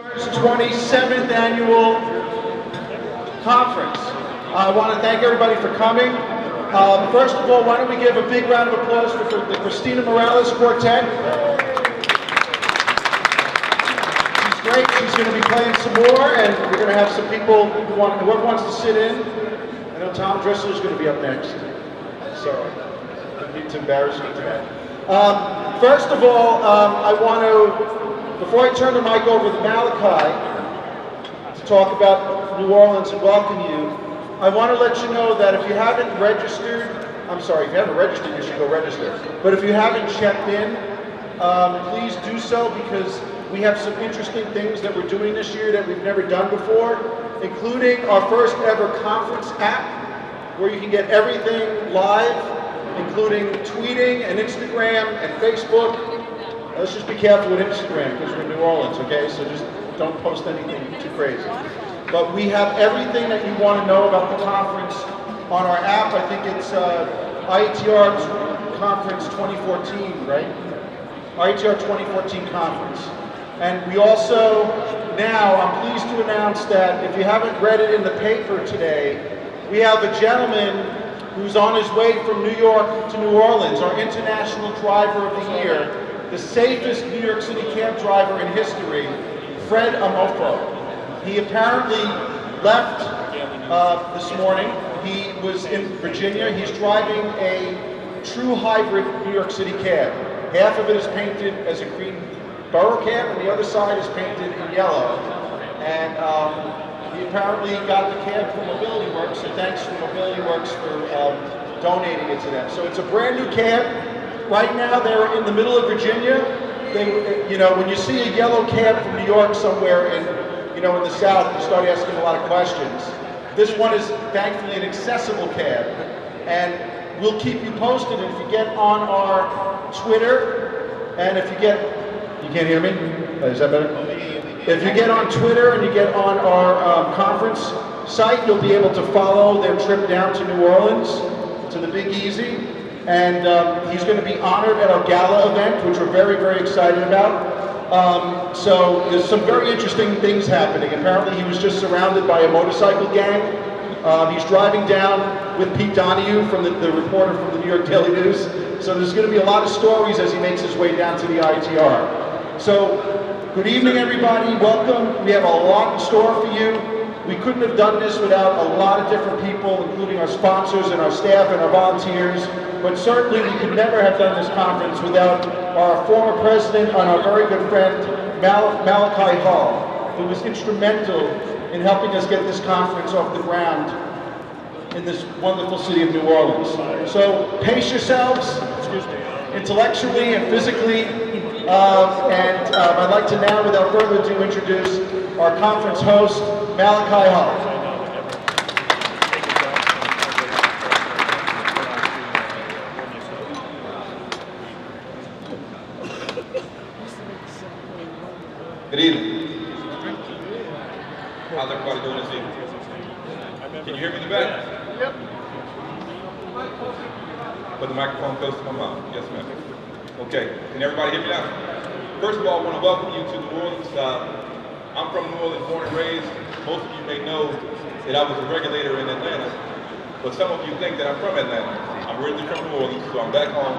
27th annual conference. I want to thank everybody for coming. First of all, why don't we give a big round of applause for the Christina Morales Quartet. She's great. She's going to be playing some more, and we're going to have some people whoever wants to sit in. I know Tom Driscoll is going to be up next. Sorry, I need to embarrass you today. First of all, I want to, before I turn the mic over to Malachi to talk about New Orleans and welcome you, I want to let you know that if you haven't registered, I'm sorry, if you haven't registered, you should go register. But if you haven't checked in, please do so, because we have some interesting things that we're doing this year that we've never done before, including our first ever conference app, where you can get everything live, including tweeting and Instagram and Facebook. Let's just be careful with Instagram because we're in New Orleans, okay? So just don't post anything too crazy. But we have everything that you want to know about the conference on our app. I think it's IATR Conference 2014, right? IATR 2014 Conference. And we also, now, I'm pleased to announce that if you haven't read it in the paper today, we have a gentleman who's on his way from New York to New Orleans, our International Driver of the Year, the safest New York City cab driver in history, Fred Amofo. He apparently left this morning. He was in Virginia. He's driving a true hybrid New York City cab. Half of it is painted as a green borough cab, and the other side is painted in yellow. And he apparently got the cab from Mobility Works, so thanks to Mobility Works for donating it to them. So it's a brand new cab. Right now they're in the middle of Virginia. They, you know, when you see a yellow cab from New York somewhere in the South, you start asking a lot of questions. This one is thankfully an accessible cab, and we'll keep you posted if you get on our Twitter, and if you can't hear me? Is that better? If you get on Twitter and you get on our conference site, you'll be able to follow their trip down to New Orleans, to the Big Easy, and he's going to be honored at our gala event, which we're very, very excited about. So there's some very interesting things happening. Apparently he was just surrounded by a motorcycle gang. He's driving down with Pete Donahue, from the reporter from the New York Daily News. So there's going to be a lot of stories as he makes his way down to the IATR. So good evening, everybody. Welcome. We have a lot in store for you. We couldn't have done this without a lot of different people, including our sponsors and our staff and our volunteers. But certainly we could never have done this conference without our former president and our very good friend, Malachi Hall, who was instrumental in helping us get this conference off the ground in this wonderful city of New Orleans. So pace yourselves, intellectually and physically. I'd like to now, without further ado, introduce our conference host, Malachi Hall. Good evening. How's everybody doing this evening? Can you hear me in the back? Yep. Put the microphone close to my mouth. Yes, ma'am. Okay. Can everybody hear me now? First of all, I want to welcome you to New Orleans. I'm from New Orleans, born and raised. Most of you may know that I was a regulator in Atlanta, but some of you think that I'm from Atlanta. I'm originally from New Orleans, so I'm back home.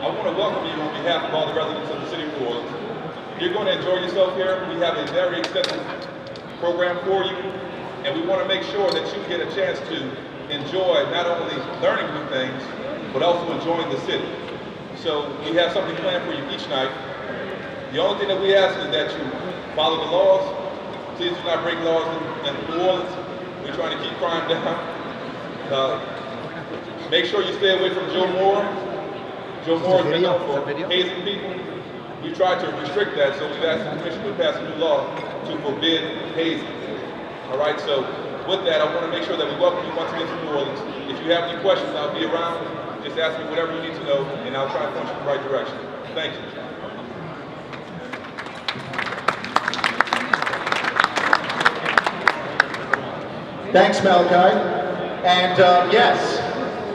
I want to welcome you on behalf of all the residents of the city of New Orleans. You're going to enjoy yourself here. We have a very extensive program for you, and we want to make sure that you get a chance to enjoy not only learning new things, but also enjoying the city. So we have something planned for you each night. The only thing that we ask is that you follow the laws. Please do not break laws in New Orleans. We're trying to keep crime down. Make sure you stay away from Joe Moore. Joe Moore has been known for hazing people. We tried to restrict that, so we've asked the commission to pass a new law to forbid hazing. All right, so with that, I want to make sure that we welcome you once again to New Orleans. If you have any questions, I'll be around. Just ask me whatever you need to know, and I'll try to point you in the right direction. Thank you. Thanks, Malachi. And yes,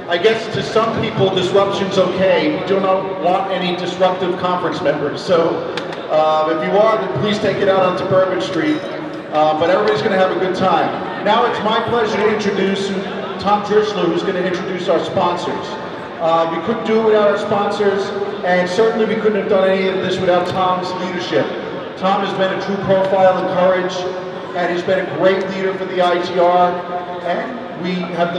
I guess to some people disruption's okay. We do not want any disruptive conference members. So If you are, then please take it out onto Bourbon Street. But everybody's going to have a good time. Now it's my pleasure to introduce Tom Drishler, who's going to introduce our sponsors. We couldn't do it without our sponsors, and certainly we couldn't have done any of this without Tom's leadership. Tom has been a true profile in courage, and he's been a great leader for the IATR, and we have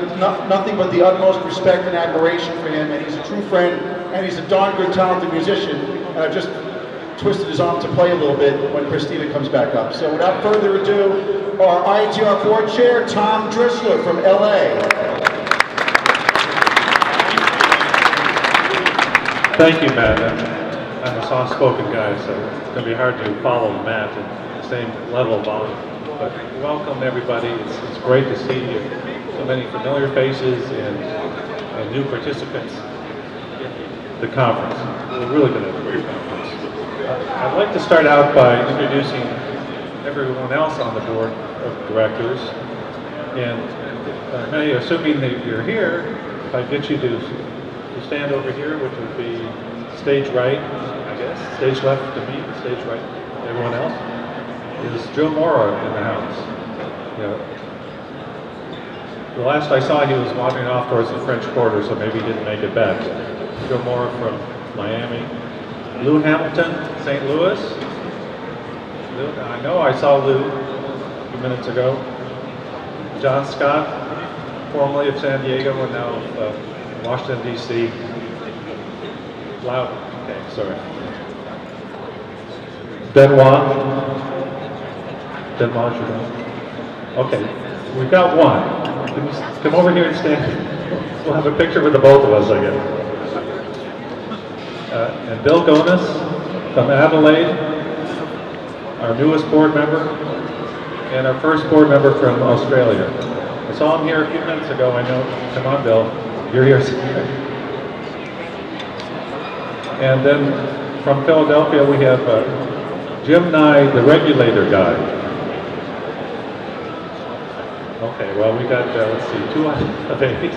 nothing but the utmost respect and admiration for him, and he's a true friend, and he's a darn good talented musician. And I've just twisted his arm to play a little bit when Christina comes back up. So without further ado, our IATR board chair, Tom Drishler from LA. Thank you, Matt. I'm a soft-spoken guy, so it's going to be hard to follow Matt at the same level of volume. But welcome, everybody. It's great to see so many familiar faces and new participants in the conference. We're really going to have a great conference. I'd like to start out by introducing everyone else on the board of directors. And many, assuming that you're here, if I get you to stand over here, which would be stage right, I guess, stage left to me, stage right, everyone else, is Joe Mora in the house. The last I saw, he was wandering off towards the French Quarter, so maybe he didn't make it back. Joe Mora from Miami. Lou Hamilton, St. Louis. Lou, I know I saw Lou a few minutes ago. John Scott, formerly of San Diego and now of Washington, D.C. Loud. Okay, sorry. Benoit. Benoit, you know. Okay, we've got one. Come over here and stand. We'll have a picture with the both of us, I guess. And Bill Gonis from Adelaide, our newest board member, and our first board member from Australia. I saw him here a few minutes ago, I know. Come on, Bill. You're here. And then from Philadelphia, we have Jim Nye, the regulator guy. Okay, well, we got, let's see, 2 out of 8.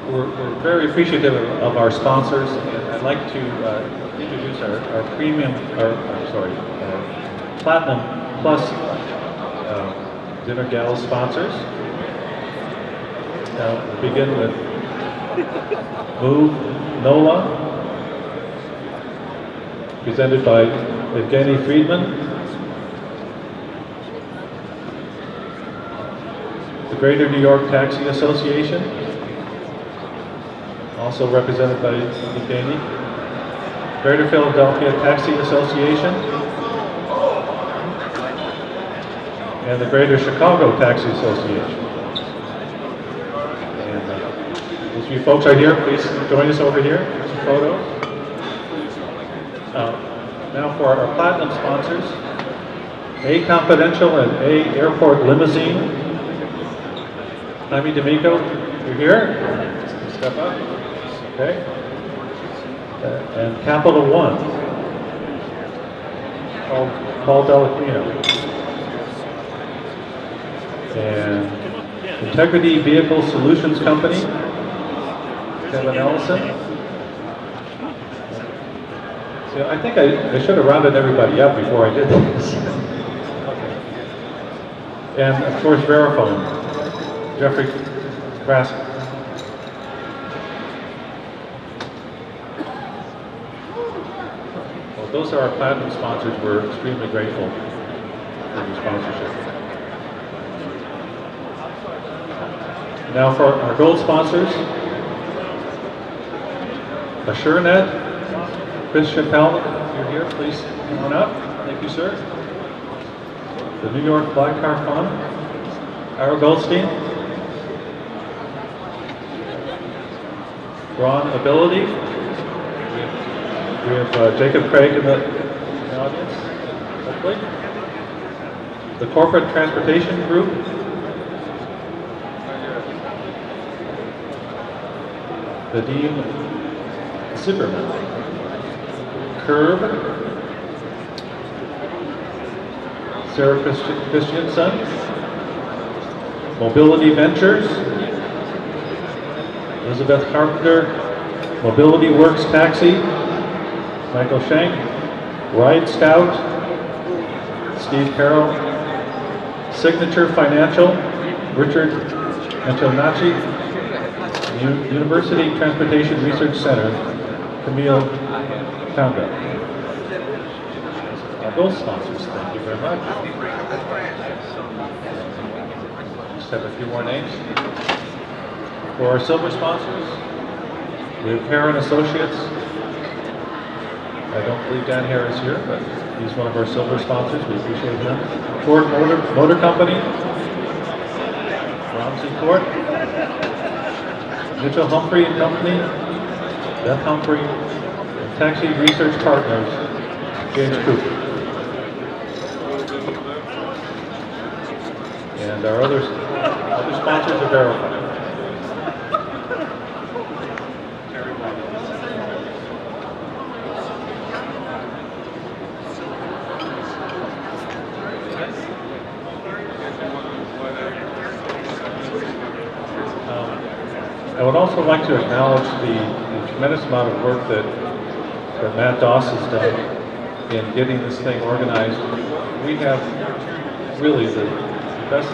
We're very appreciative of our sponsors, and I'd like to introduce our premium, Platinum Plus dinner gala sponsors. We'll begin with Move Nola, presented by Evgeny Friedman. The Greater New York Taxi Association, also represented by Evgeny. Greater Philadelphia Taxi Association, and the Greater Chicago Taxi Association. And those of you folks are here, please join us over here for some photos. Now for our platinum sponsors, A Confidential and A Airport Limousine. Jaime D'Amico, you're here? Step up. Okay. And Capital One, Paul Dellacrino. And Integrity Vehicle Solutions Company, Kevin Ellison. See, I think I should have rounded everybody up before I did this. And of course, Verifone, Jeffrey Krasker. Well, those are our platinum sponsors. We're extremely grateful for your sponsorship. Now for our gold sponsors, AssureNet, Chris Chappelle, if you're here, please come on up. Thank you, sir. The New York Black Car Fund, Ira Goldstein, Ron Ability. We have Jacob Craig in the audience, hopefully. The Corporate Transportation Group. Vadim Zipperman. Curb. Sarah Christiansen. Mobility Ventures. Elizabeth Carpenter, Mobility Works Taxi, Michael Schenk, Ride Scout, Steve Carroll, Signature Financial, Richard Antonacci, University Transportation Research Center, Camille Townville. Those sponsors, thank you very much. Just have a few more names. For our silver sponsors, we have Hare and Associates. I don't believe Dan Hare is here, but he's one of our silver sponsors. We appreciate him. Ford Motor Company, Romsey Ford, Mitchell Humphrey and Company, Beth Humphrey, and Taxi Research Partners, James Cooper. And our other sponsors are verified. I would also like to acknowledge the tremendous amount of work that Matt Doss has done in getting this thing organized. We have really the best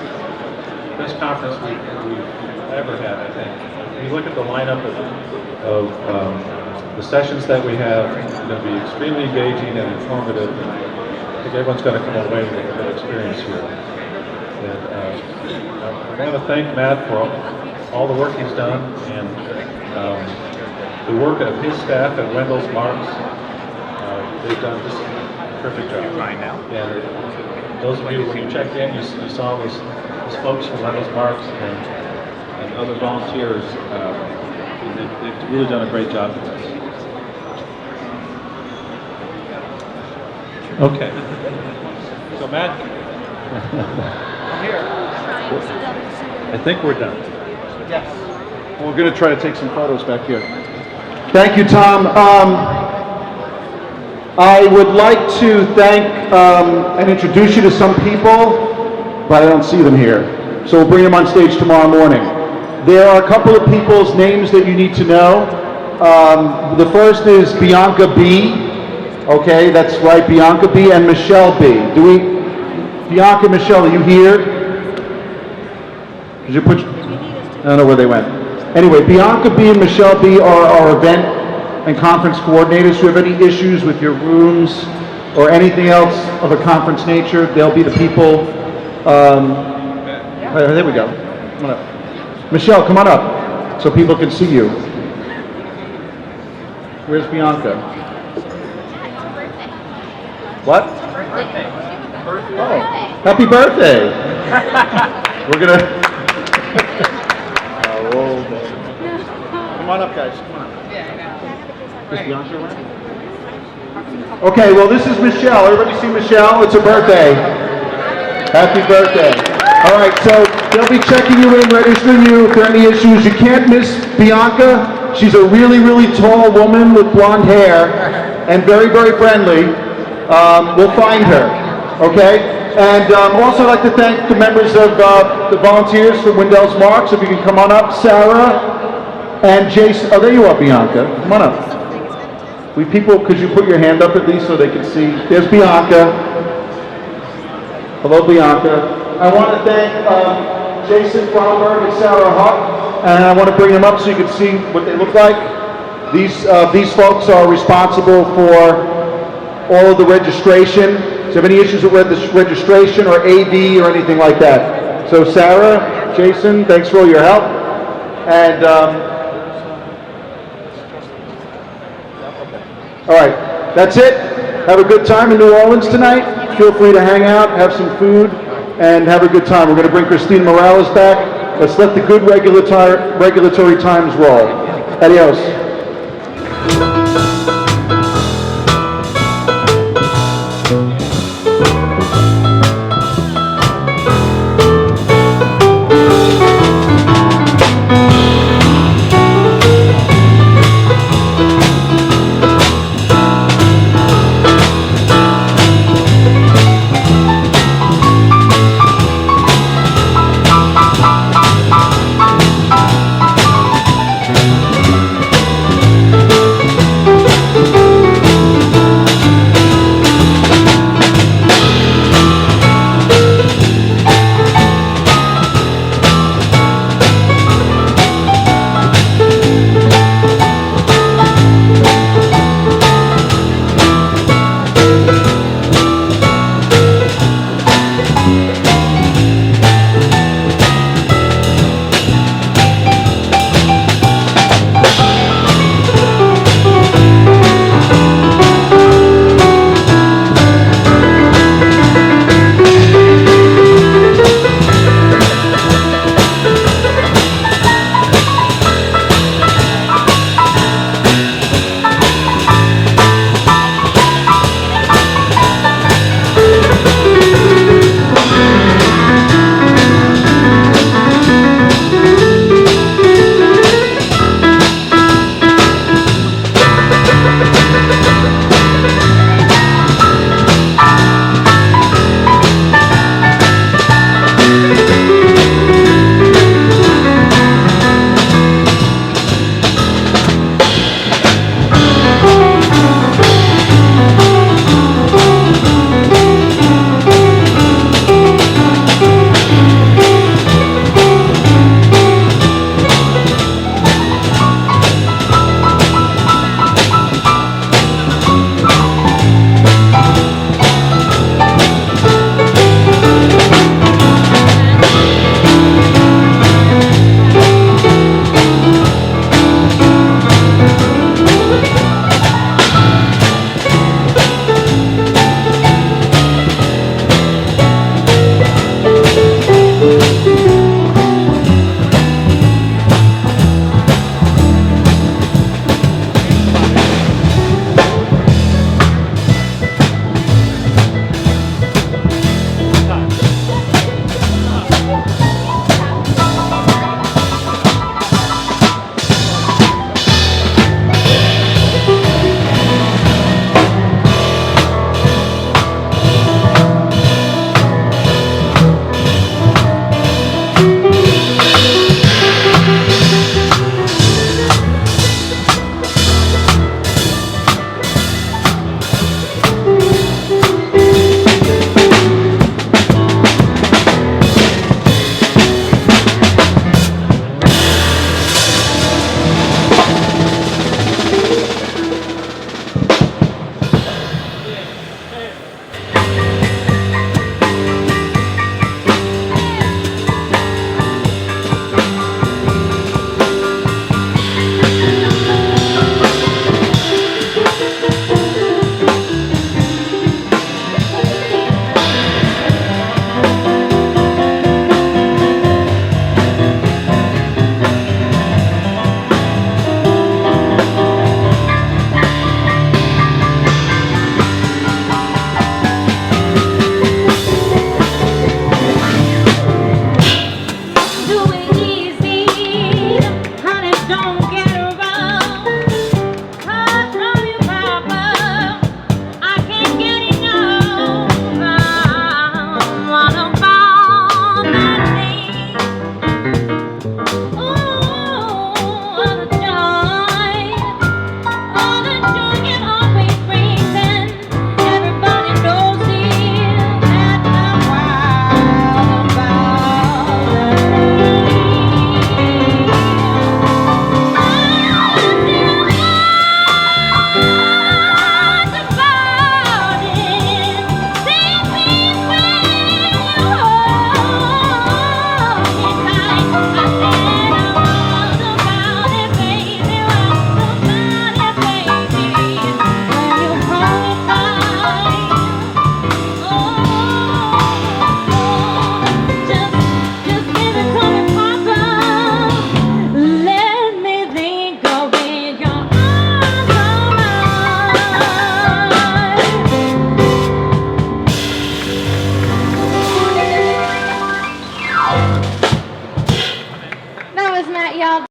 conference we've ever had, I think. If you look at the lineup of the sessions that we have, it's going to be extremely engaging and informative. And I think everyone's going to come away with a good experience here. And I want to thank Matt for all the work he's done, and the work of his staff at Wendell's Marks. They've done just a perfect job. And those of you, when you checked in, you saw these folks from Wendell's Marks and other volunteers. They've really done a great job for us. Okay. So Matt, I'm here. I think we're done. Yes. Well, we're going to try to take some photos back here. Thank you, Tom. I would like to thank and introduce you to some people, but I don't see them here. So we'll bring them on stage tomorrow morning. There are a couple of people's names that you need to know. The first is Bianca B. Okay, that's right, Bianca B. and Michelle B. Bianca and Michelle, are you here? Did you put? I don't know where they went. Anyway, Bianca B. and Michelle B. are our event and conference coordinators. If you have any issues with your rooms or anything else of a conference nature, they'll be the people. There we go. Come on up. Michelle, come on up so people can see you. Where's Bianca? What? Oh, happy birthday. We're going to... Come on up, guys. Come on up. Is Bianca around? Okay, well, this is Michelle. Everybody see Michelle? It's her birthday. Happy birthday. All right, so they'll be checking you in, registering you if there are any issues. You can't miss Bianca. She's a really, really tall woman with blonde hair and very, very friendly. We'll find her, okay? And also I'd like to thank the members of the volunteers from Wendell's Marks. If you can come on up, Sarah and Jason. Oh, there you are, Bianca. Come on up. Could you put your hand up at least so they can see? There's Bianca. Hello, Bianca. I want to thank Jason Fromberg and Sarah Huck, and I want to bring them up so you can see what they look like. These folks are responsible for all of the registration. So if you have any issues with registration or AV or anything like that. So Sarah, Jason, thanks for all your help. And all right, that's it. Have a good time in New Orleans tonight. Feel free to hang out, have some food, and have a good time. We're going to bring Christina Morales back. Let's let the good regulatory times roll. Adios.